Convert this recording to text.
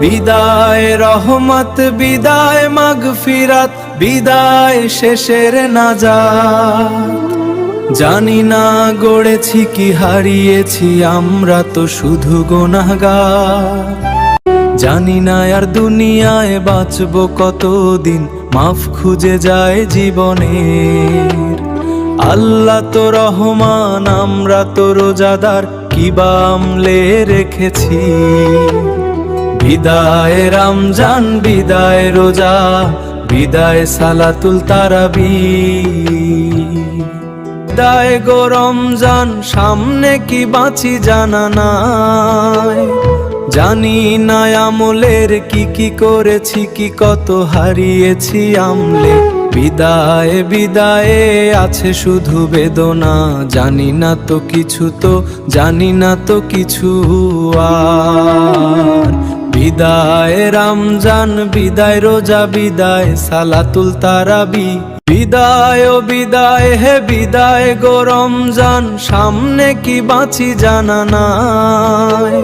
বিদায় রহমত, বিদায় মাগফিরাত, বিদায় শেষের নাজাত। জানি না গড়েছি কি হারিয়েছি, আমরা তো শুধু গুনাহগার। জানি না আর দুনিয়ায় বাঁচবো কতদিন, মাফ খুঁজে যায় জীবনের। আল্লাহ তো রহমান, আমরা তো রোজাদার, কি বা আমলে রেখেছি। বিদায় রমজান, বিদায় রোজা, বিদায় সালাতুল তারাবি। বিদায় গো রমজান, সামনে কি বাঁচি জানা নাই। জানি না আমলের কি কি করেছি, কি কত হারিয়েছি আমলে। বিদায় বিদায়ে আছে শুধু বেদনা, জানি না তো কিছু, তো জানি না তো কিছু আর। বিদায় রমজান, বিদায় রোজা, বিদায় সালাতুল তারাবি। বিদায় ও বিদায় হে বিদায় গো রমজান, সামনে কি বাঁচি জানা নাই।